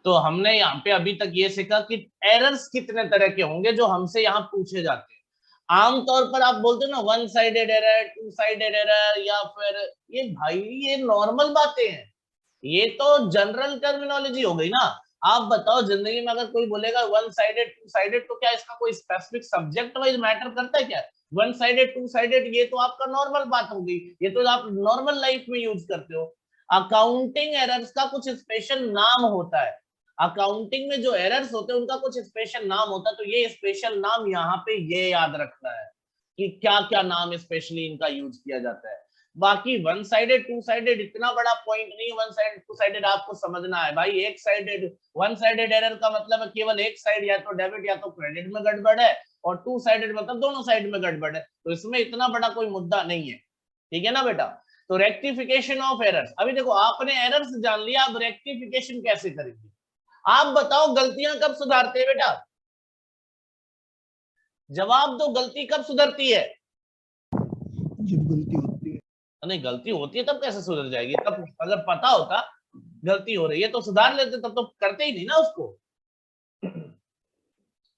तो हमने यहाँ पे अभी तक ये सीखा कि एरर्स कितने तरह के होंगे जो हमसे यहाँ पूछे जाते हैं। आमतौर पर आप बोलते हो ना one sided error, two sided error, या फिर ये भाई ये नॉर्मल बातें हैं, ये तो जनरल टर्मिनोलॉजी हो गई ना। आप बताओ जिंदगी में अगर कोई बोलेगा वन साइडेड टू साइडेड, तो क्या इसका कोई स्पेसिफिक सब्जेक्ट वाइज मैटर करता है क्या? वन साइडेड टू साइडेड ये तो आपका नॉर्मल बात हो गई, ये तो आप नॉर्मल लाइफ में यूज करते हो। अकाउंटिंग एरर्स का कुछ स्पेशल नाम होता है, अकाउंटिंग में जो एरर्स होते हैं उनका कुछ स्पेशल नाम होता है। तो ये स्पेशल नाम यहाँ पे ये याद रखना है कि क्या क्या नाम स्पेशली इनका यूज किया जाता है। बाकी वन साइडेड टू साइडेड इतना बड़ा पॉइंट नहीं, वन साइडेड टू साइडेड आपको समझना है भाई। एक साइडेड वन साइडेड एरर का मतलब है केवल एक साइड या तो डेबिट या तो क्रेडिट में गड़बड़ है, और टू साइडेड मतलब दोनों साइड में गड़बड़ है, तो इसमें इतना बड़ा कोई मुद्दा नहीं है। ठीक है ना बेटा? तो रेक्टिफिकेशन ऑफ एरर्स, अभी देखो आपने एरर्स जान लिया, अब रेक्टिफिकेशन कैसे करेंगे? आप बताओ गलतियां कब सुधारते हैं बेटा? जवाब दो, गलती कब सुधरती है? जब गलती होती है। नहीं, गलती होती है तब कैसे सुधर जाएगी? तब अगर पता होता गलती हो रही है तो सुधार लेते, तब तो करते ही नहीं ना उसको।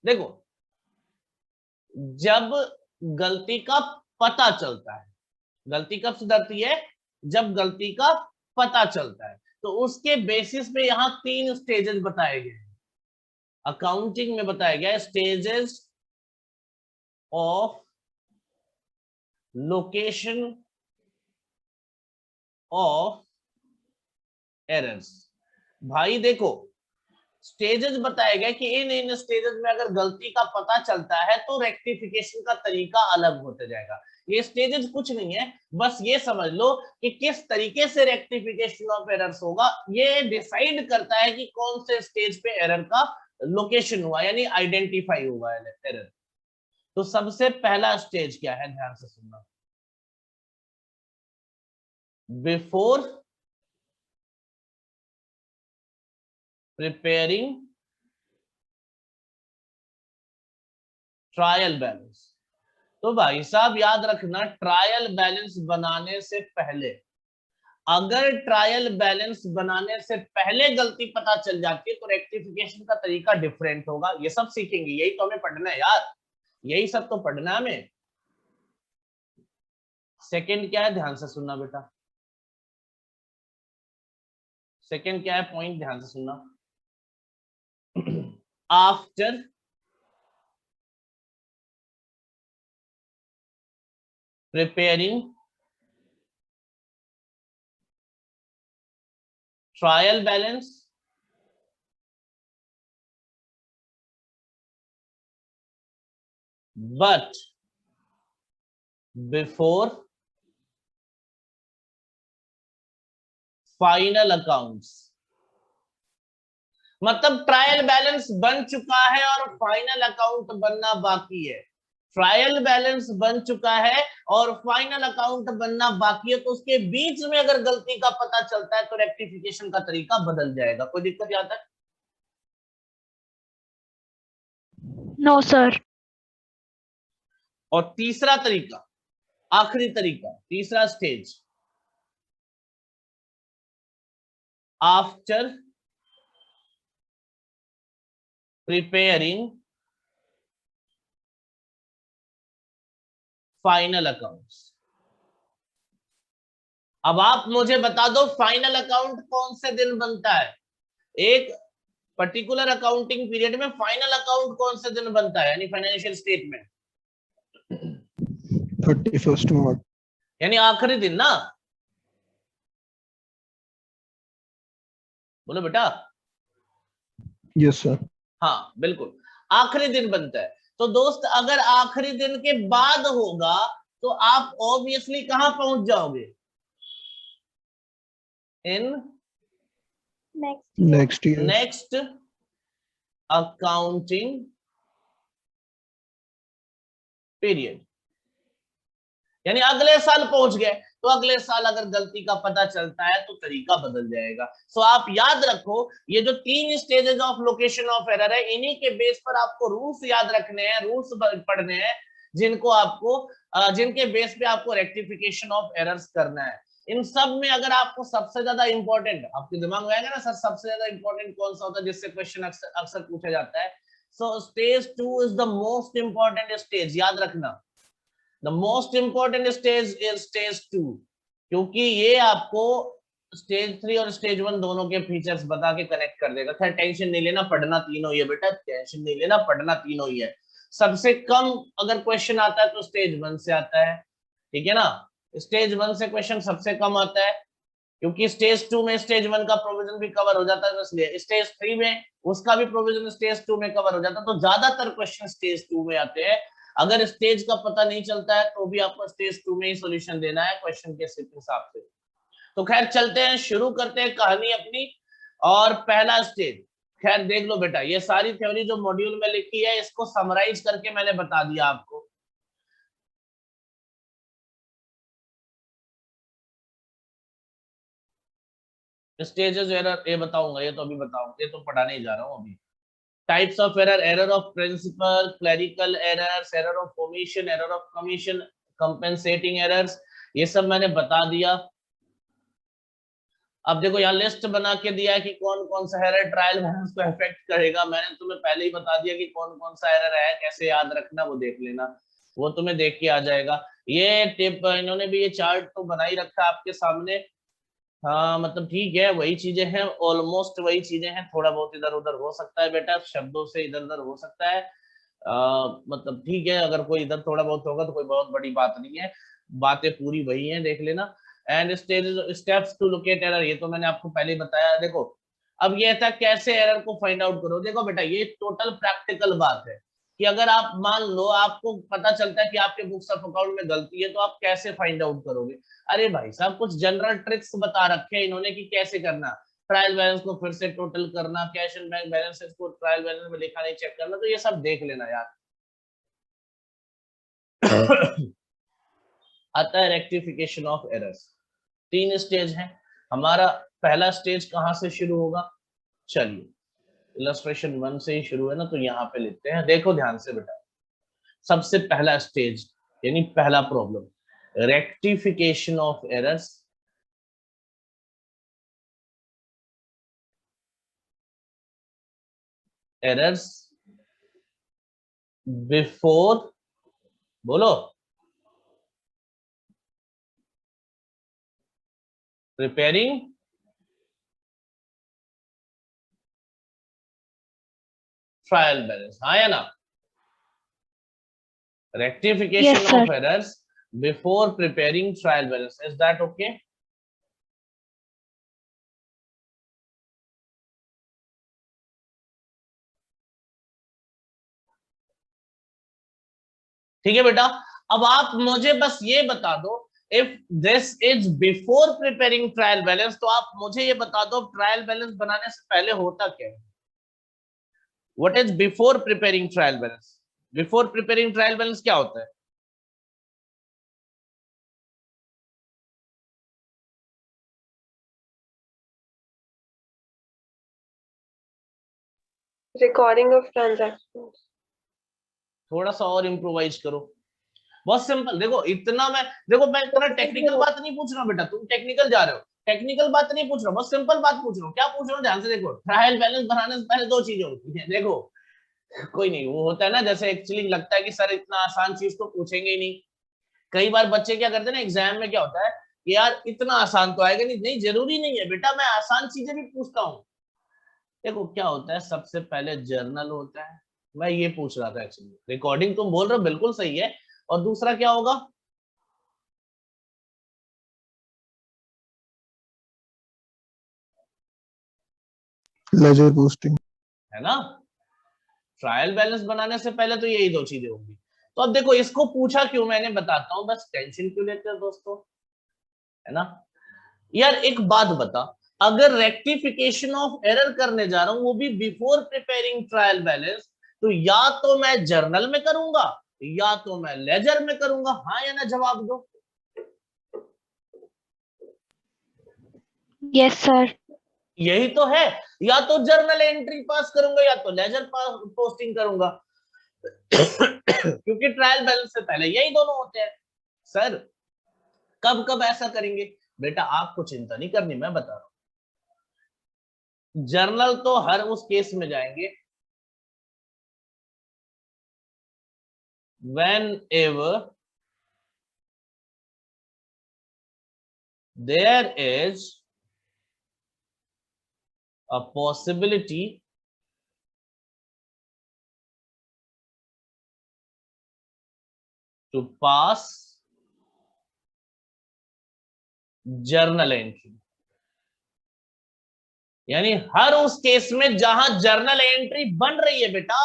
देखो, जब गलती का पता चलता है, गलती कब सुधरती है? जब गलती का पता चलता है। तो उसके बेसिस पे यहां 3 स्टेजेस बताए गए हैं, अकाउंटिंग में बताया गया है stages of location of errors. भाई देखो, स्टेजेस बताए गए कि इन स्टेजेस में अगर गलती का पता चलता है तो रेक्टिफिकेशन का तरीका अलग होता जाएगा। ये स्टेजेस कुछ नहीं है, बस ये समझ लो कि किस तरीके से रेक्टिफिकेशन ऑफ एरर्स होगा, ये डिसाइड करता है कि कौन से स्टेज पे एरर का लोकेशन हुआ, यानी आइडेंटिफाई हुआ एरर। तो सबसे पहला स्टेज क्या है, ध्यान से सुनना। Before preparing trial balance. तो भाई साहब याद रखना, ट्रायल बैलेंस बनाने से पहले, अगर ट्रायल बैलेंस बनाने से पहले गलती पता चल जाती है तो रेक्टिफिकेशन का तरीका डिफरेंट होगा। ये सब सीखेंगे, यही तो हमें पढ़ना है यार, यही सब तो पढ़ना है हमें। सेकंड क्या है, ध्यान से सुनना बेटा। सेकंड क्या है पॉइंट, ध्यान से सुनना। After preparing trial balance but before final accounts. मतलब ट्रायल बैलेंस बन चुका है और फाइनल अकाउंट बनना बाकी है। ट्रायल बैलेंस बन चुका है और फाइनल अकाउंट बनना बाकी है, तो उसके बीच में अगर गलती का पता चलता है तो रेक्टिफिकेशन का तरीका बदल जाएगा। कोई दिक्कत यहाँ तक? No sir. और तीसरा तरीका, आखिरी तरीका, तीसरा stage, after preparing final accounts. अब आप मुझे बता दो फाइनल अकाउंट कौन से दिन बनता है? एक पर्टिकुलर अकाउंटिंग पीरियड में फाइनल अकाउंट कौन से दिन बनता है, यानी फाइनेंशियल स्टेटमेंट? 31 मार्च, यानी आखिरी दिन ना। बोलो बेटा। Yes sir. हाँ बिल्कुल, आखिरी दिन बनता है। तो दोस्त अगर आखिरी दिन के बाद होगा तो आप ऑब्वियसली कहां पहुंच जाओगे? In next year, next accounting period, यानी अगले साल पहुंच गए। तो अगले साल अगर गलती का पता चलता है तो तरीका बदल जाएगा। सो आप याद रखो, ये जो 3 stages of location of error है, इन्हीं के बेस पर आपको रूल्स याद रखने हैं, रूल्स पढ़ने हैं, जिनको आपको जिनके बेस पे आपको रेक्टिफिकेशन ऑफ एरर्स करना है। इन सब में अगर आपको सबसे ज्यादा इंपॉर्टेंट आपके दिमाग में आएगा ना सर सबसे ज्यादा इंपॉर्टेंट कौन सा होता है जिससे क्वेश्चन अक्सर पूछा जाता है, so stage 2 is the most important stage, याद रखना the most important stage is stage 2, क्योंकि ये आपको स्टेज 3 और स्टेज 1 दोनों के फीचर्स बता के कनेक्ट कर देगा। खैर टेंशन नहीं लेना, पढ़ना तीनों ही है बेटा, टेंशन नहीं लेना, पढ़ना तीनों ही है। सबसे कम अगर क्वेश्चन आता है तो स्टेज 1 से आता है, ठीक है ना, स्टेज 1 से क्वेश्चन सबसे कम आता है, क्योंकि स्टेज 2 में स्टेज 1 का प्रोविजन भी कवर हो जाता है, इसलिए स्टेज 3 में उसका भी प्रोविजन स्टेज 2 में कवर हो जाता है, तो ज्यादातर क्वेश्चन स्टेज 2 में आते हैं। अगर स्टेज का पता नहीं चलता है तो भी आपको स्टेज 2 में ही सॉल्यूशन देना है क्वेश्चन के हिसाब से। तो खैर चलते हैं, शुरू करते हैं कहानी अपनी। और पहला स्टेज, खैर देख लो बेटा, ये सारी थ्योरी जो मॉड्यूल में लिखी है इसको समराइज करके मैंने बता दिया आपको। स्टेजेस एरर ये बताऊंगा, ये तो अभी बताऊंगा, ये तो पढ़ाने ही जा रहा हूँ अभी। Types of error, error of principle, clerical errors, error of omission, error of commission, compensating errors, ये सब मैंने बता दिया। अब देखो यहाँ लिस्ट बना के दिया है कि कौन कौन सा एरर ट्रायल बैलेंस को इफेक्ट करेगा। मैंने तुम्हें पहले ही बता दिया कि कौन कौन सा एरर है, कैसे याद रखना वो देख लेना, वो तुम्हें देख के आ जाएगा। ये टिप इन्होंने भी ये चार्ट तो बना ही रखा है आपके सामने। हाँ मतलब ठीक है, वही चीजें हैं, ऑलमोस्ट वही चीजें हैं, थोड़ा बहुत इधर उधर हो सकता है बेटा, शब्दों से इधर उधर हो सकता है, मतलब ठीक है, अगर कोई इधर थोड़ा बहुत होगा तो कोई बहुत बड़ी बात नहीं है, बातें पूरी वही हैं, देख लेना। And steps to locate error, ये तो मैंने आपको पहले ही बताया। देखो अब ये था कैसे एरर को फाइंड आउट करो। देखो बेटा ये टोटल प्रैक्टिकल बात है कि अगर आप मान लो आपको पता चलता है कि आपके बुक्स ऑफ अकाउंट में गलती है तो आप कैसे फाइंड आउट करोगे। अरे भाई साहब कुछ जनरल ट्रिक्स बता रखे हैं इन्होंने कि कैसे करना, ट्रायल बैलेंस को फिर से टोटल करना, कैश एंड बैंक बैलेंसेस को ट्रायल बैलेंस में लिखा नहीं चेक करना, तो ये सब देख लेना यार। आता है रेक्टिफिकेशन ऑफ एरर्स। 3 स्टेज है हमारा। पहला स्टेज कहां से शुरू होगा, चलिए इलस्ट्रेशन 1 से ही शुरू है ना, तो यहाँ पे लिखते हैं। देखो ध्यान से बेटा, सबसे पहला स्टेज यानी पहला problem, rectification of errors. Errors before, बोलो, प्रिपेयरिंग ट्रायल बैलेंस, हाँ या ना, rectification Yes, of sir. errors before preparing trial balance, is that okay? ठीक है बेटा, अब आप मुझे बस ये बता दो, if this is before preparing trial balance, तो आप मुझे ये बता दो ट्रायल बैलेंस बनाने से पहले होता क्या है। What is before preparing trial balance, before preparing trial balance क्या होता है। Recording of transaction. थोड़ा सा और इम्प्रोवाइज करो, बहुत सिंपल। देखो इतना मैं थोड़ा टेक्निकल बात नहीं पूछ रहा हूँ बेटा, तुम टेक्निकल जा रहे हो, टेक्निकल बात नहीं पूछ रहा हूँ, बहुत सिंपल बात पूछ रहा हूँ। क्या पूछ रहा हूँ ध्यान से देखो, ट्रायल बैलेंस बनाने से पहले 2 चीजें होती है। देखो कोई नहीं, वो होता है ना, जैसे एक्चुअली लगता है कि सर इतना आसान चीज तो पूछेंगे ही नहीं। कई बार बच्चे क्या करते हैं ना एग्जाम में, क्या होता है कि यार इतना आसान तो आएगा नहीं, नहीं जरूरी नहीं है बेटा, मैं आसान चीजें भी पूछता हूँ। देखो क्या होता है, सबसे पहले जर्नल होता है, मैं ये पूछ रहा था एक्चुअली, रिकॉर्डिंग तुम बोल रहे हो बिल्कुल सही है। और दूसरा क्या होगा, लेजर पोस्टिंग, है ना। ट्रायल बैलेंस बनाने से पहले तो यही 2 चीजें होंगी। तो अब देखो इसको पूछा क्यों, मैंने बताता हूँ, बस टेंशन क्यों लेते हो दोस्तों, है ना। यार एक बात बता, अगर रेक्टिफिकेशन ऑफ एरर करने जा रहा हूं वो भी बिफोर प्रिपेयरिंग ट्रायल बैलेंस, तो या तो मैं जर्नल में करूंगा या तो मैं लेजर में करूंगा, हाँ या ना जवाब दो। Yes, sir. यही तो है, या तो जर्नल एंट्री पास करूंगा या तो लेजर पोस्टिंग करूंगा। क्योंकि ट्रायल बैलेंस से पहले यही दोनों होते हैं। सर कब कब ऐसा करेंगे, बेटा आपको चिंता नहीं करनी, मैं बता रहा हूं। जर्नल तो हर उस केस में जाएंगे whenever there is a possibility to pass journal entry. यानी हर उस केस में जहां जर्नल एंट्री बन रही है बेटा,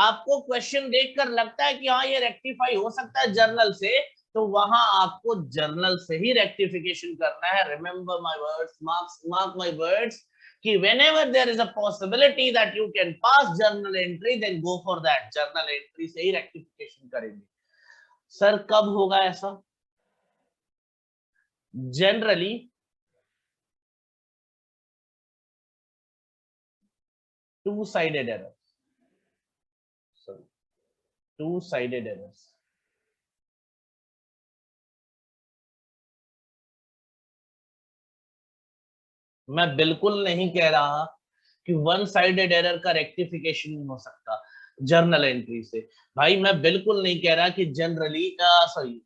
आपको क्वेश्चन देखकर लगता है कि हाँ ये रेक्टिफाई हो सकता है जर्नल से, तो वहां आपको जर्नल से ही रेक्टिफिकेशन करना है। Remember my words, mark my words, कि whenever there is a possibility that you can pass journal entry, then go for that, journal entry से ही रेक्टिफिकेशन करेंगे। सर कब होगा ऐसा? Generally two-sided errors, sorry, two-sided errors। मैं बिल्कुल नहीं कह रहा कि वन साइडेड एरर का रेक्टिफिकेशन नहीं हो सकता जर्नल एंट्री से। भाई मैं बिल्कुल नहीं कह रहा कि जनरली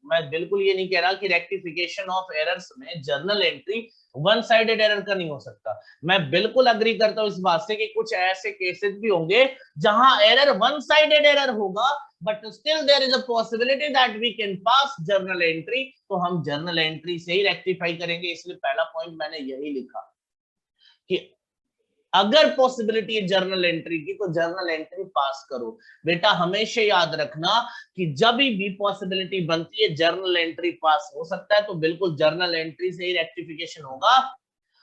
मैं बिल्कुल ये नहीं कह रहा कि रेक्टिफिकेशन ऑफ एरर्स में journal entry one sided error का नहीं हो सकता। मैं बिल्कुल अग्री करता हूं इस बात से कि कुछ ऐसे केसेस भी होंगे जहां एरर वन साइडेड एरर होगा, but still there is a possibility that we can pass journal entry, तो हम जर्नल एंट्री से ही रेक्टिफाई करेंगे। इसलिए पहला पॉइंट मैंने यही लिखा कि अगर पॉसिबिलिटी है जर्नल एंट्री की तो जर्नल एंट्री पास करो। बेटा हमेशा याद रखना कि जब भी पॉसिबिलिटी बनती है जर्नल एंट्री पास हो सकता है, तो बिल्कुल जर्नल एंट्री से ही रेक्टिफिकेशन होगा।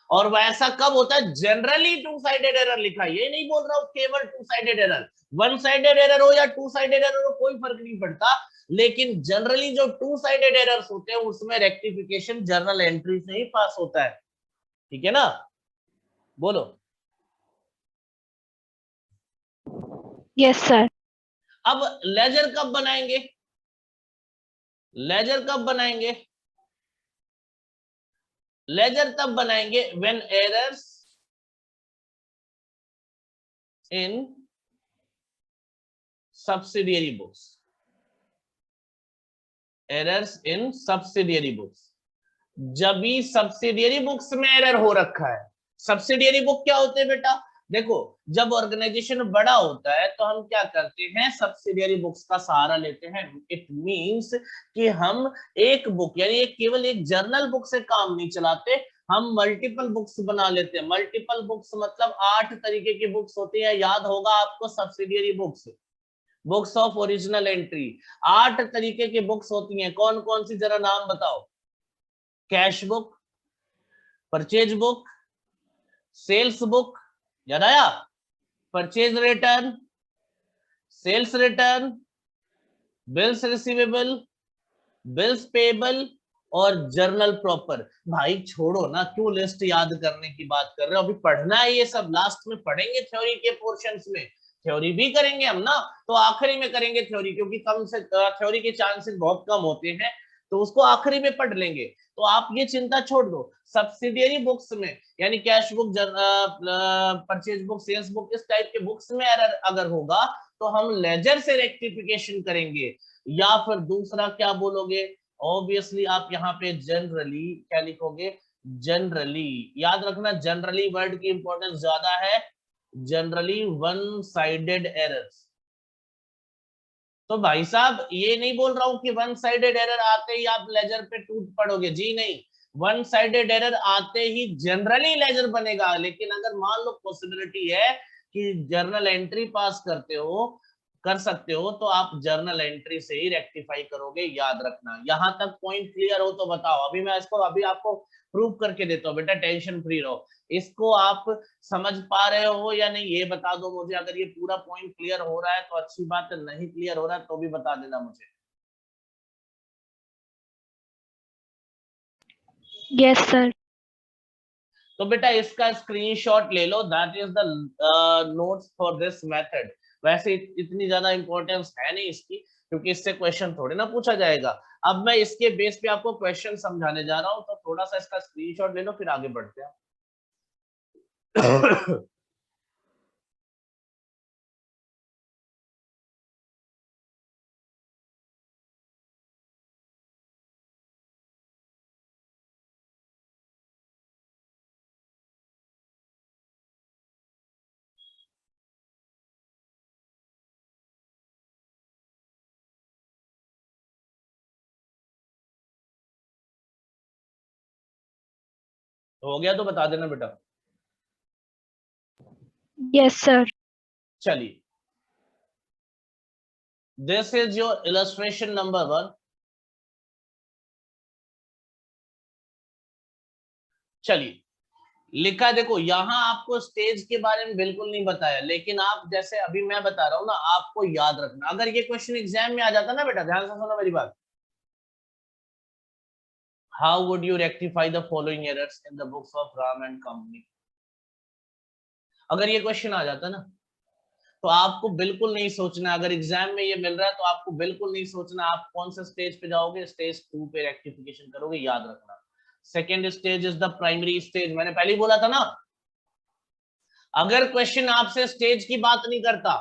और वह ऐसा कब होता है? जनरली टू साइडेड एरर लिखा, ये नहीं बोल रहा हूं केवल two sided error, one sided error हो या टू साइडेड एरर हो कोई फर्क नहीं पड़ता, लेकिन जनरली जो टू साइडेड एरर्स होते हैं उसमें रेक्टिफिकेशन जर्नल एंट्री से ही पास होता है। ठीक है ना? बोलो। Yes, sir. अब लेजर कब बनाएंगे? लेजर कब बनाएंगे? लेजर तब बनाएंगे when errors in subsidiary books, errors in subsidiary books. जब भी सब्सिडियरी बुक्स में एरर हो रखा है। सब्सिडियरी बुक क्या होते हैं बेटा? देखो जब ऑर्गेनाइजेशन बड़ा होता है तो हम क्या करते हैं? सब्सिडियरी बुक्स का सहारा लेते हैं। इट मींस कि हम एक बुक यानी एक केवल एक जर्नल बुक से काम नहीं चलाते, हम मल्टीपल बुक्स बना लेते हैं। मल्टीपल बुक्स मतलब 8 तरीके की बुक्स होती है, याद होगा आपको। Subsidiary books, books of original entry, 8 तरीके की बुक्स होती हैं। कौन कौन सी जरा नाम बताओ? Cash book, purchase book, sales book, याद आया? Purchase return, sales return, bills receivable, bills payable और जर्नल प्रॉपर। भाई छोड़ो ना, क्यों लिस्ट याद करने की बात कर रहे हो? अभी पढ़ना है ये सब, लास्ट में पढ़ेंगे थ्योरी के पोर्शंस में। थ्योरी भी करेंगे हम ना, तो आखिरी में करेंगे थ्योरी, क्योंकि कम से थ्योरी के चांसेस बहुत कम होते हैं, तो उसको आखिरी में पढ़ लेंगे। तो आप ये चिंता छोड़ दो। सब्सिडियरी बुक्स में यानी cash book, purchase book, sales book, इस टाइप के बुक्स में एरर अगर होगा तो हम लेजर से रेक्टिफिकेशन करेंगे। या फिर दूसरा क्या बोलोगे? ऑब्वियसली आप यहाँ पे जनरली क्या लिखोगे? जनरली, याद रखना जनरली वर्ड की इंपॉर्टेंस ज्यादा है। Generally one sided errors. तो भाई साहब ये नहीं बोल रहा हूं कि वन साइडेड एरर आते ही आप लेजर पे टूट पड़ोगे, जी नहीं। वन साइडेड एरर आते ही जनरली लेजर बनेगा, लेकिन अगर मान लो पॉसिबिलिटी है कि जर्नल एंट्री पास कर सकते हो तो आप जर्नल एंट्री से ही रेक्टिफाई करोगे, याद रखना। यहां तक पॉइंट क्लियर हो तो बताओ। अभी आपको प्रूव करके देता हूं बेटा, टेंशन फ्री रहो। इसको आप समझ पा रहे हो या नहीं ये बता दो मुझे। अगर ये पूरा पॉइंट क्लियर हो रहा है तो अच्छी बात है, नहीं क्लियर हो रहा है तो भी बता देना मुझे। Yes, sir. तो बेटा इसका स्क्रीनशॉट ले लो, that is the notes for this method. वैसे इतनी ज्यादा इंपॉर्टेंस है नहीं इसकी, क्योंकि इससे क्वेश्चन थोड़े ना पूछा जाएगा। अब मैं इसके बेस पे आपको क्वेश्चन समझाने जा रहा हूं, तो थोड़ा सा इसका स्क्रीनशॉट ले लो, फिर आगे बढ़ते हैं। हो गया तो बता देना बेटा। Yes, sir. चलिए, this is your illustration number 1। चलिए, लिखा है, देखो यहां आपको स्टेज के बारे में बिल्कुल नहीं बताया, लेकिन आप जैसे अभी मैं बता रहा हूं ना, आपको याद रखना। अगर ये क्वेश्चन एग्जाम में आ जाता ना बेटा, ध्यान से सुनो मेरी बात। How would you rectify the following errors in the books of Ram and company? अगर ये क्वेश्चन आ जाता ना, तो आपको बिल्कुल नहीं सोचना। अगर एग्जाम में ये मिल रहा है तो आपको बिल्कुल नहीं सोचना। आप कौन से स्टेज पे जाओगे? स्टेज 2 पे रेक्टिफिकेशन करोगे, याद रखना। Second stage is the primary stage, मैंने पहले ही बोला था ना। अगर क्वेश्चन आपसे स्टेज की बात नहीं करता,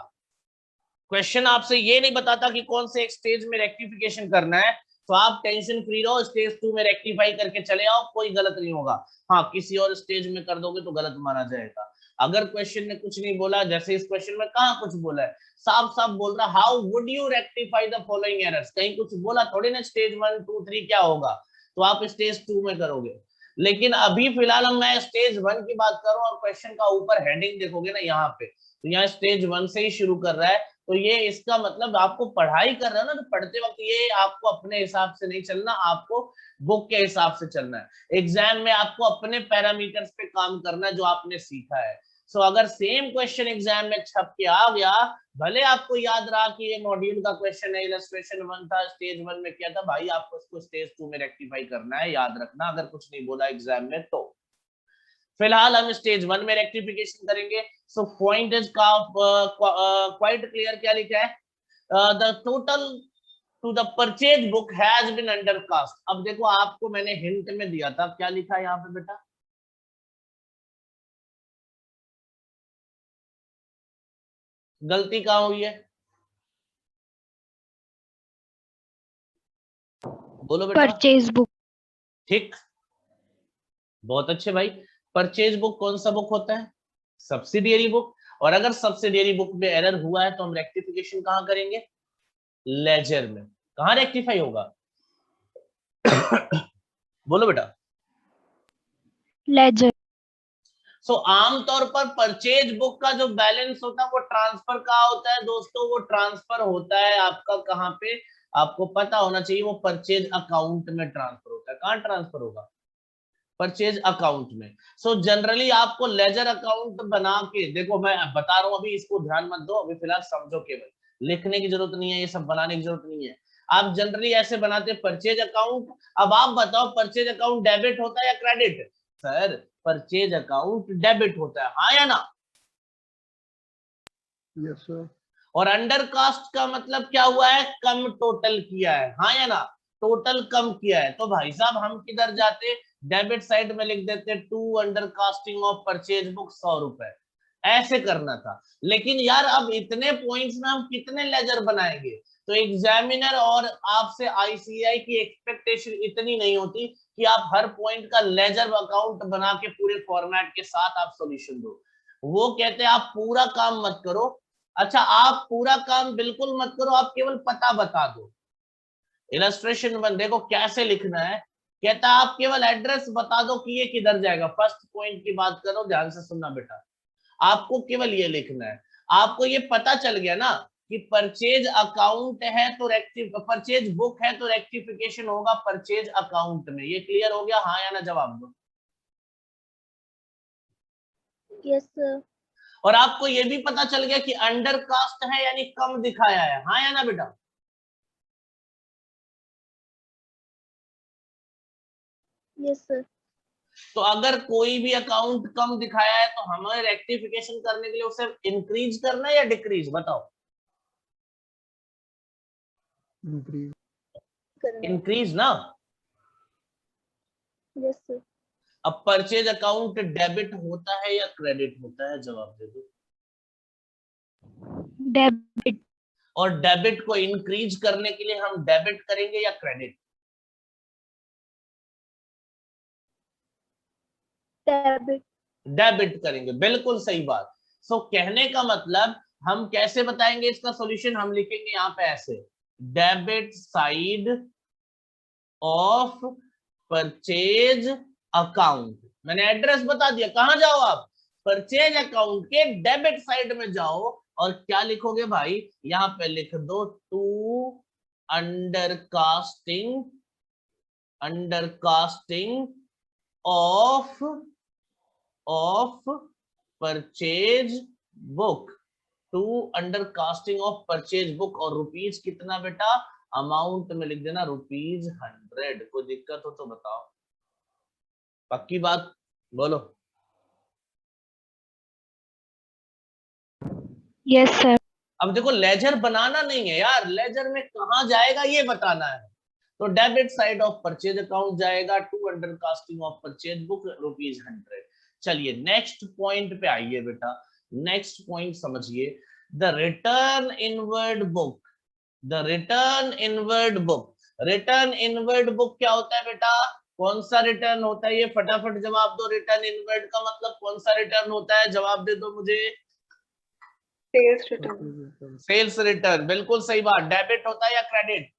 क्वेश्चन आपसे ये नहीं बताता कि कौन से एक स्टेज में रेक्टिफिकेशन करना है, तो आप टेंशन फ्री रहो, स्टेज 2 में रेक्टिफाई करके चले आओ, कोई गलत नहीं होगा। हाँ, किसी और स्टेज में कर दोगे तो गलत माना जाएगा। अगर क्वेश्चन ने कुछ नहीं बोला, जैसे इस क्वेश्चन में कहां कुछ बोला है, साफ साफ बोल रहा how would you rectify the following errors, कहीं कुछ बोला थोड़ी ना स्टेज 1 2 3 क्या होगा, तो आप स्टेज 2 में करोगे। लेकिन अभी फिलहाल हम मैं स्टेज 1 की बात कर रहा हूं, और क्वेश्चन का ऊपर हेडिंग देखोगे ना यहाँ पे, तो यहाँ स्टेज 1 से ही शुरू कर रहा है। तो ये इसका मतलब आपको पढ़ाई कर रहे हो ना, तो पढ़ते वक्त ये आपको अपने हिसाब से नहीं चलना, आपको बुक के हिसाब से चलना है। एग्जाम में आपको अपने पैरामीटर्स पे काम करना है जो आपने सीखा है। सो अगर सेम क्वेश्चन एग्जाम में छप के आ गया, भले आपको याद रहा कि ये मॉड्यूल का क्वेश्चन है, इलस्ट्रेशन 1 था, स्टेज 1 में किया था, भाई आपको इसको स्टेज 2 में रेक्टिफाई करना है, याद रखना। अगर कुछ नहीं बोला एग्जाम में तो फिलहाल हम स्टेज 1 में रेक्टिफिकेशन करेंगे। So point is quite clear. क्या लिखा है? The total to the purchase book has been under cast. अब देखो, आपको मैंने हिंट में दिया था, क्या लिखा है यहाँ पे बेटा? गलती कहाँ हुई है, बोलो बेटा। Purchase book. ठीक, बहुत अच्छे भाई। परचेज बुक कौन सा बुक होता है? Subsidiary book. और अगर सब्सिडियरी बुक में एरर हुआ है तो हम रेक्टिफिकेशन कहां करेंगे? लेजर में। कहां रेक्टिफाई होगा? बोलो बेटा। Ledger. सो आमतौर पर परचेज बुक का जो बैलेंस होता है वो ट्रांसफर कहाँ होता है दोस्तों? वो ट्रांसफर होता है आपका कहाँ पे? आपको पता होना चाहिए, वो परचेज अकाउंट में ट्रांसफर होता है। कहाँ ट्रांसफर होगा? परचेज अकाउंट में। सो जनरली आपको लेजर अकाउंट बना के, देखो मैं बता रहा हूं, अभी इसको ध्यान मत दो, अभी फिलहाल समझो, केवल लिखने की जरूरत नहीं है, ये सब बनाने की जरूरत नहीं है। आप जनरली ऐसे बनाते परचेज अकाउंट। अब आप बताओ, परचेज अकाउंट डेबिट होता है या credit? Sir, purchase account debit होता है, हाँ या ना? Yes sir. और अंडर कास्ट का मतलब क्या हुआ है? कम टोटल किया है, हाँ या ना? टोटल कम किया है। तो भाई साहब हम किधर जाते? डेबिट साइड में लिख देते to under casting of purchase book 100 रुपए, ऐसे करना था। लेकिन यार अब इतने पॉइंट्स में हम कितने लेजर बनाएंगे? तो एग्जामिनर और आपसे आईसीआई की एक्सपेक्टेशन इतनी नहीं होती कि आप हर पॉइंट का लेजर अकाउंट बना के पूरे फॉर्मेट के साथ आप सॉल्यूशन दो। वो कहते हैं आप पूरा काम मत करो। अच्छा, आप पूरा काम बिल्कुल मत करो, आप केवल पता बता दो। इलस्ट्रेशन 1 देखो कैसे लिखना है। कहता है आप केवल एड्रेस बता दो कि ये किधर जाएगा। फर्स्ट पॉइंट की बात करो, ध्यान से सुनना बेटा। आपको केवल ये लिखना है। आपको ये पता चल गया ना कि परचेज अकाउंट है तो परचेज बुक है तो रेक्टिफिकेशन होगा परचेज अकाउंट में। ये क्लियर हो गया, हाँ या ना? जवाब दो। Yes, sir. और आपको ये भी पता चल गया कि अंडर कास्ट है यानी कम दिखाया है, हाँ या ना बेटा? Yes, sir. तो अगर कोई भी अकाउंट कम दिखाया है तो हमें रेक्टिफिकेशन करने के लिए उसे इंक्रीज करना है या डिक्रीज? बताओ। Increase. करना। इंक्रीज ना। Yes sir. अब परचेज अकाउंट डेबिट होता है या क्रेडिट होता है, जवाब दे दो। Debit. और डेबिट को इंक्रीज करने के लिए हम डेबिट करेंगे या क्रेडिट? Debit. डेबिट करेंगे, बिल्कुल सही बात। सो कहने का मतलब हम कैसे बताएंगे इसका सॉल्यूशन, हम लिखेंगे यहां पे ऐसे, debit side of purchase account. मैंने एड्रेस बता दिया, कहां जाओ आप, परचेज अकाउंट के डेबिट साइड में जाओ और क्या लिखोगे भाई, यहां पे लिख दो to undercasting of purchase book, to undercasting of purchase book. और रुपीज कितना बेटा, अमाउंट में लिख देना ₹100। कोई दिक्कत हो तो बताओ, पक्की बात बोलो। Yes sir. अब देखो लेजर बनाना नहीं है यार, लेजर में कहां जाएगा ये बताना है। तो debit side of purchase account जाएगा to undercasting of purchase book ₹100। चलिए नेक्स्ट पॉइंट पे आइए बेटा, नेक्स्ट पॉइंट समझिए, the return inward book. The return inward book, return inward book क्या होता है बेटा, कौन सा रिटर्न होता है, ये फटाफट जवाब दो। रिटर्न इनवर्ड का मतलब कौन सा रिटर्न होता है, जवाब दे दो मुझे। Sales return. सेल्स रिटर्न, बिल्कुल सही बात। डेबिट होता है या क्रेडिट?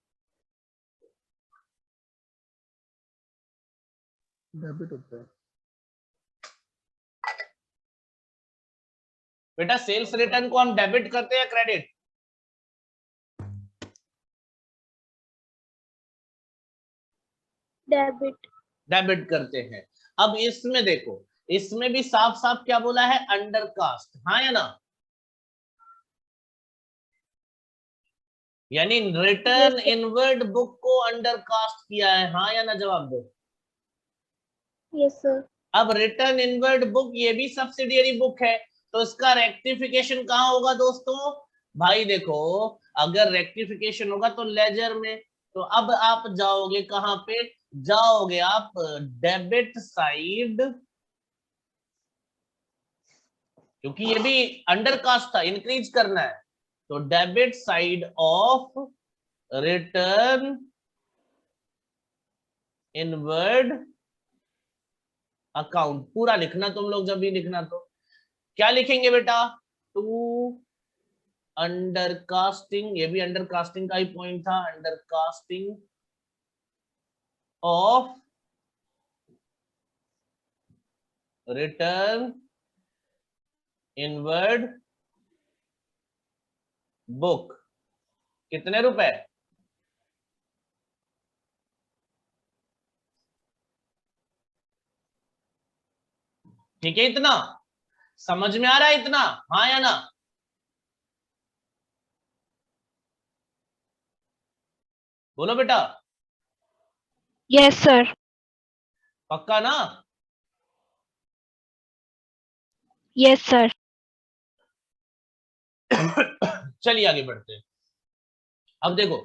डेबिट होता है। बेटा सेल्स रिटर्न को हम डेबिट करते हैं या क्रेडिट? Debit. डेबिट करते हैं। अब इसमें देखो, इसमें भी साफ साफ क्या बोला है, अंडरकास्ट, हाँ या ना, यानी return Yes, sir. Inward book को अंडरकास्ट किया है, हाँ या ना, जवाब दो। Yes sir. अब रिटर्न इनवर्ड बुक ये भी सब्सिडियरी बुक है, तो इसका रेक्टिफिकेशन कहाँ होगा दोस्तों, भाई देखो अगर रेक्टिफिकेशन होगा तो लेजर में। तो अब आप जाओगे कहां पे, जाओगे आप डेबिट साइड, क्योंकि ये भी अंडरकास्ट था, इंक्रीज करना है, तो debit side of return inward account. पूरा लिखना तुम लोग, जब भी लिखना तो क्या लिखेंगे बेटा, टू अंडरकास्टिंग, ये भी अंडरकास्टिंग का ही पॉइंट था, undercasting of return inward book. कितने रुपए, ठीक है, इतना समझ में आ रहा है, इतना हाँ या ना? बोलो बेटा, Yes sir. पक्का ना? Yes sir. चलिए आगे बढ़ते हैं। अब देखो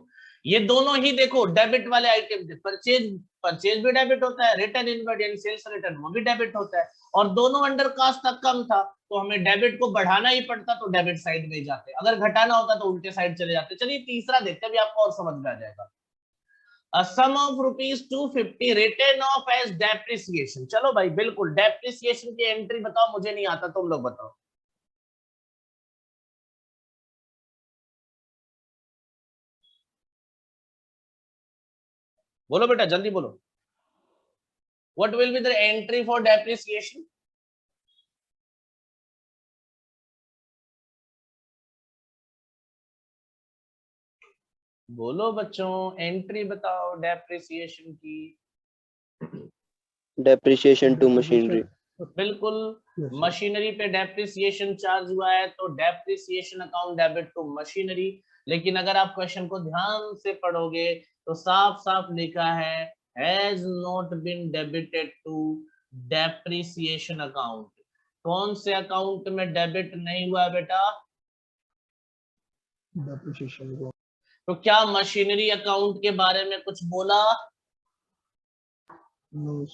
ये दोनों ही देखो डेबिट वाले आइटम थे, परचेज, परचेज भी डेबिट होता है, रिटर्न इनवर्ड यानी सेल्स रिटर्न वो भी डेबिट होता है, और दोनों अंडर कास्ट तक कम था, तो हमें डेबिट को बढ़ाना ही पड़ता, तो डेबिट साइड में ही जाते, अगर घटाना होता तो उल्टे साइड चले जाते। चलिए तीसरा देखते हैं, अभी आपको और समझ में आ जाएगा। A sum of ₹250 written off as depreciation। चलो भाई बिल्कुल, डेप्रिसिएशन की एंट्री बताओ, मुझे नहीं आता, तुम लोग बताओ। बोलो बेटा जल्दी बोलो, what will be the entry for depreciation? बोलो बच्चों, एंट्री बताओ डेप्रिसिएशन की। Depreciation to machinery. बिल्कुल, मशीनरी पे डेप्रिसिएशन चार्ज हुआ है, तो depreciation account debit to machinery. लेकिन अगर आप क्वेश्चन को ध्यान से पढ़ोगे तो साफ साफ लिखा है has not been debited to depreciation account. कौन से अकाउंट में डेबिट नहीं हुआ बेटा, डेप्रिसिएशन को। तो क्या मशीनरी अकाउंट के बारे में कुछ बोला? नो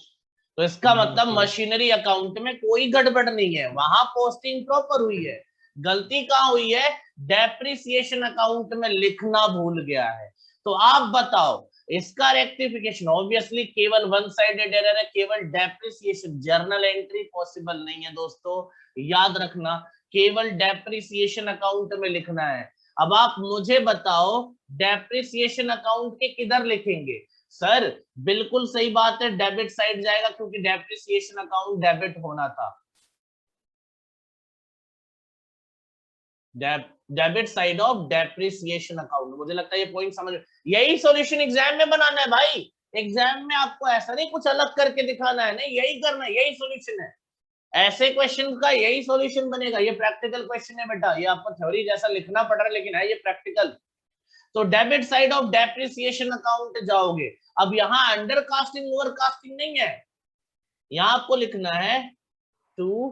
तो इसका नहीं मतलब सर। मशीनरी अकाउंट में कोई गड़बड़ नहीं है, वहां पोस्टिंग प्रॉपर हुई है। गलती कहां हुई है? डेप्रिसिएशन अकाउंट में लिखना भूल गया है। तो आप बताओ इसका रेक्टिफिकेशन। ऑब्वियसली केवल वन साइडेड एरर है, केवल डेप्रिसिएशन, जर्नल एंट्री पॉसिबल नहीं है दोस्तों, याद रखना। केवल डेप्रिसिएशन अकाउंट में लिखना है। अब आप मुझे बताओ डेप्रिसिएशन अकाउंट के किधर लिखेंगे? सर बिल्कुल सही बात है, डेबिट साइड जाएगा क्योंकि डेप्रिसिएशन अकाउंट डेबिट होना था। Debit side of depreciation account. मुझे लगता है ये पॉइंट समझ, यही सॉल्यूशन एग्जाम में बनाना है भाई। एग्जाम में आपको ऐसा नहीं कुछ अलग करके दिखाना है, नहीं यही करना है, यही सॉल्यूशन है। ऐसे क्वेश्चन का यही सॉल्यूशन बनेगा। ये प्रैक्टिकल क्वेश्चन है बेटा, ये आपको थ्योरी जैसा लिखना पड़ रहा है लेकिन है ये प्रैक्टिकल। तो debit side of depreciation account जाओगे। अब यहाँ अंडर कास्टिंग ओवर कास्टिंग नहीं है, यहां आपको लिखना है to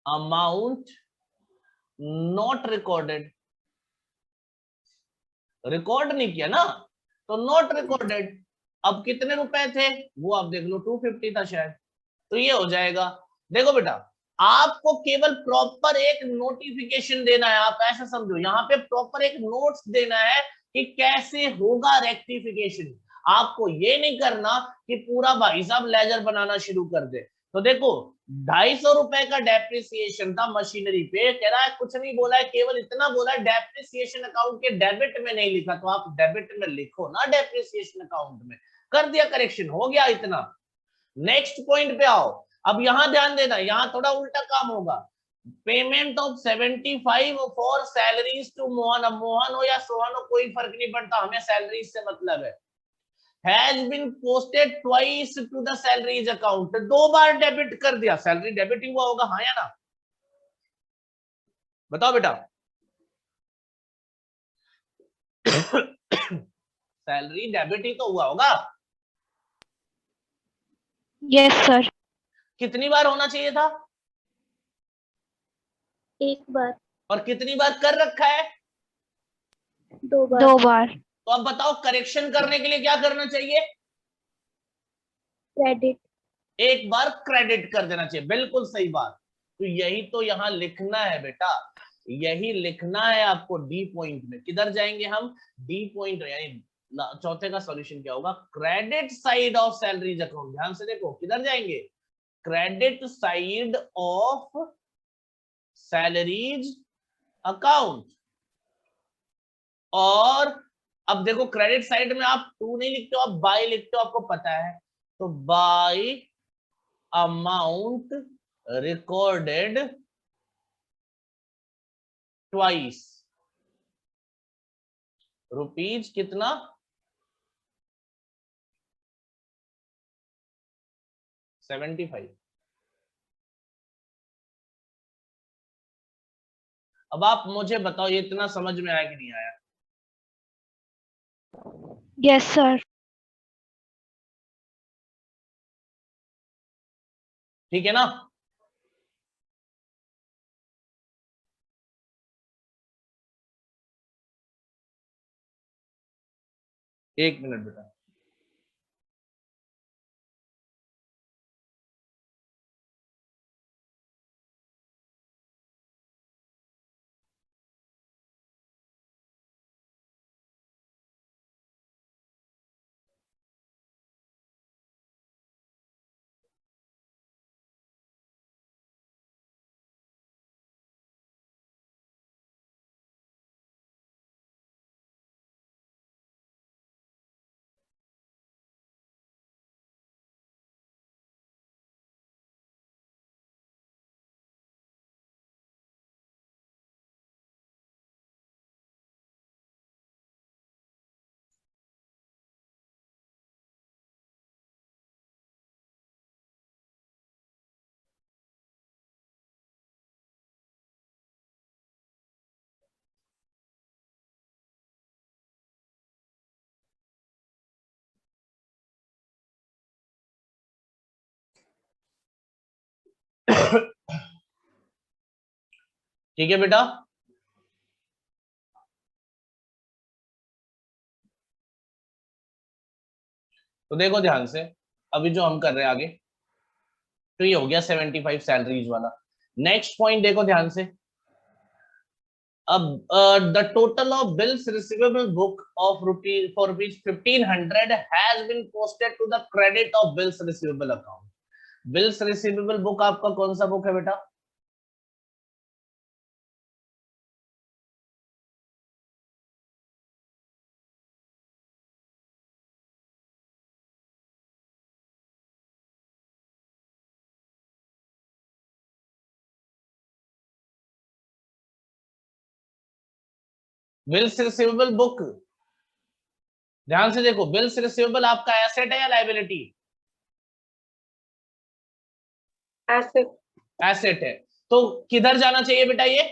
amount not recorded. Record नहीं किया ना, तो नॉट रिकॉर्डेड। अब कितने रुपए थे वो आप देख लो, 250 था शायद, तो ये हो जाएगा। देखो बेटा आपको केवल प्रॉपर एक नोटिफिकेशन देना है, आप ऐसा समझो यहाँ पे प्रॉपर एक नोट्स देना है कि कैसे होगा रेक्टिफिकेशन। आपको ये नहीं करना कि पूरा भाई साहब लेजर बनाना शुरू कर दे। तो देखो 250 रुपए का डेप्रिसिएशन था मशीनरी पे, कह रहा है कुछ नहीं बोला है, केवल इतना बोला है डेप्रिसिएशन अकाउंट के डेबिट में नहीं लिखा, तो आप डेबिट में लिखो ना डेप्रिसिएशन अकाउंट में। कर दिया करेक्शन, हो गया इतना। नेक्स्ट पॉइंट पे आओ। अब यहां ध्यान देना, यहां थोड़ा उल्टा काम होगा। Payment of 75 for salaries to Mohan. अब मोहन हो या सोहन हो कोई फर्क नहीं पड़ता, हमें सैलरीज से मतलब है। Has been posted twice to the salaries account. 2 बार डेबिट कर दिया, सैलरी डेबिट ही हुआ होगा, हाँ या ना? बताओ बेटा। सैलरी डेबिट ही तो हुआ होगा। Yes, sir. कितनी बार होना चाहिए था? एक बार, और कितनी बार कर रखा है? 2 बार, 2 बार. तो अब बताओ करेक्शन करने के लिए क्या करना चाहिए? क्रेडिट, एक बार क्रेडिट कर देना चाहिए, बिल्कुल सही बात। तो यही तो यहां लिखना है बेटा, यही लिखना है आपको डी पॉइंट में। किधर जाएंगे हम? डी पॉइंट, यानी चौथे का सॉल्यूशन क्या होगा? Credit side of salaries account. ध्यान से देखो किधर जाएंगे? Credit side of salaries account. और अब देखो क्रेडिट साइड में आप टू नहीं लिखते हो, आप बाय लिखते हो, आपको पता है। तो bye amount recorded twice. Rupees कितना? 75। अब आप मुझे बताओ ये इतना समझ में आया कि नहीं आया? Yes, sir. ठीक है ना? एक मिनट बेटा। ठीक है बेटा। तो देखो ध्यान से, अभी जो हम कर रहे हैं आगे, तो ये हो गया 75 सैलरीज वाला। नेक्स्ट पॉइंट देखो ध्यान से, अब the total of bills receivable book of rupees for rupees 1500 has been posted to the credit of bills receivable account. Bills receivable book आपका कौन सा बुक है बेटा? बिल्स रिसीवेबल बुक, ध्यान से देखो, बिल्स रिसीवेबल आपका एसेट है या लायबिलिटी? एसेट। एसेट है। तो किधर जाना चाहिए बेटा? ये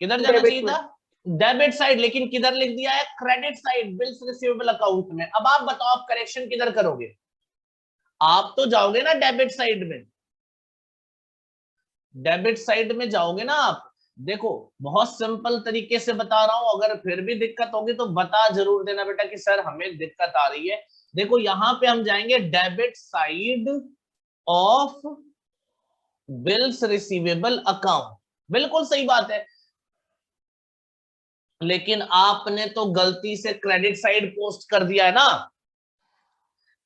किधर जाना Debit चाहिए था? डेबिट साइड, लेकिन किधर लिख दिया है? Credit side, bills receivable account में। अब आप बताओ, आप करेक्शन किधर करोगे? आप तो जाओगे ना डेबिट साइड में, डेबिट साइड में जाओगे ना आप। देखो बहुत सिंपल तरीके से बता रहा हूं, अगर फिर भी दिक्कत होगी तो बता जरूर देना बेटा कि सर हमें दिक्कत आ रही है। देखो यहां पे हम जाएंगे debit side of bills receivable account, बिल्कुल सही बात है। लेकिन आपने तो गलती से क्रेडिट साइड पोस्ट कर दिया है ना,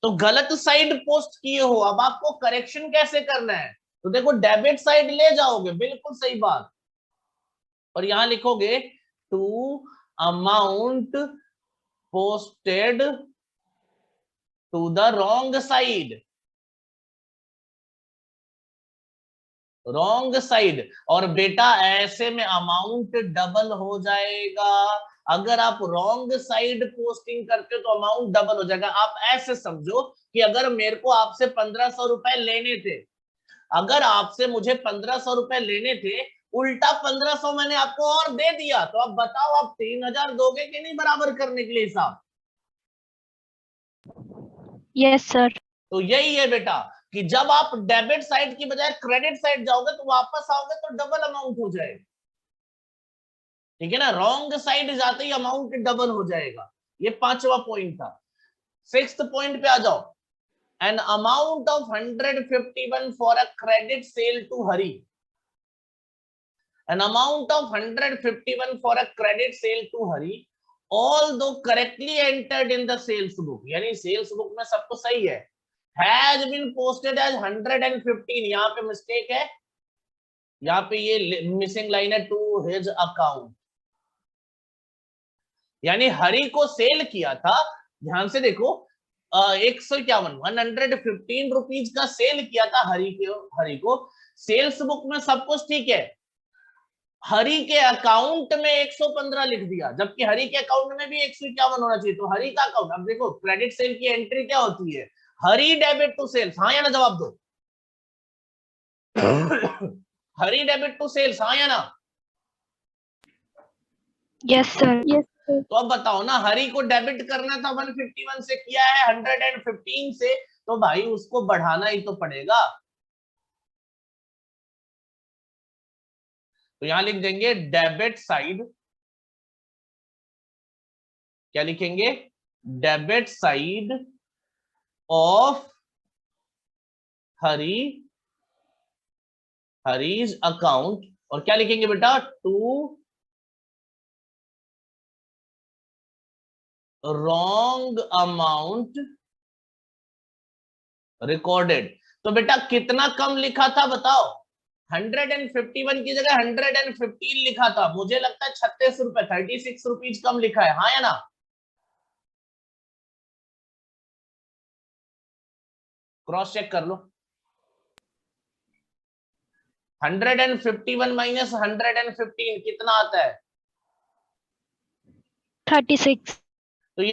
तो गलत साइड पोस्ट किए हो। अब आपको करेक्शन कैसे करना है? तो देखो डेबिट साइड ले जाओगे, बिल्कुल सही बात, और यहां लिखोगे to amount posted to the wrong side, wrong side. और बेटा ऐसे में अमाउंट डबल हो जाएगा। अगर आप रॉन्ग साइड पोस्टिंग करते हो तो अमाउंट डबल हो जाएगा। आप ऐसे समझो कि अगर मेरे को आपसे 1500 रुपए लेने थे, अगर आपसे मुझे 1500 रुपए लेने थे, उल्टा 1500 मैंने आपको और दे दिया, तो अब बताओ आप 3000 दोगे कि नहीं बराबर करने के लिए हिसाब? Yes, sir. तो यही है बेटा कि जब आप डेबिट साइड की बजाय क्रेडिट साइड जाओगे तो वापस आओगे तो डबल अमाउंट हो जाएगा, ठीक है ना? रॉन्ग साइड जाते ही अमाउंट डबल हो जाएगा। ये 5वां पॉइंट था। 6th पॉइंट पे आ जाओ। An amount of 151 for a credit sale to Hari, an amount of 151 for a credit sale to Hari, although correctly entered in the sales book, यानी सेल्स बुक में सब कुछ सही है, has been posted as 115, यहाँ पे मिस्टेक है, यहाँ पे ये मिसिंग लाइन है, टू हिज अकाउंट। यानी हरी को सेल किया था, ध्यान से देखो, 115 रुपीज का सेल किया था हरी को। सेल्स बुक में सब कुछ ठीक है, हरी के अकाउंट में 115 लिख दिया, जबकि हरी के अकाउंट में भी 151 होना चाहिए। तो हरी का अकाउंट, अब देखो क्रेडिट सेल की एंट्री क्या होती है? हरी डेबिट टू सेल्स, हाँ या ना? जवाब दो। हरी डेबिट टू सेल्स, हाँ या ना? Yes, sir. Yes, sir. तो अब बताओ ना, हरी को डेबिट करना था 151 से, किया है 115 से, तो भाई उसको बढ़ाना ही तो पड़ेगा। तो यहां लिख देंगे डेबिट साइड, क्या लिखेंगे? Debit side of Hari's account, और क्या लिखेंगे बेटा? To wrong amount recorded. तो बेटा कितना कम लिखा था बताओ? 151 की जगह 115 लिखा था, मुझे लगता है 36 रुपए, 36 रुपीज कम लिखा है, हाँ या ना? क्रॉस चेक कर लो। 151 माइनस 115 कितना आता है? 36. तो ये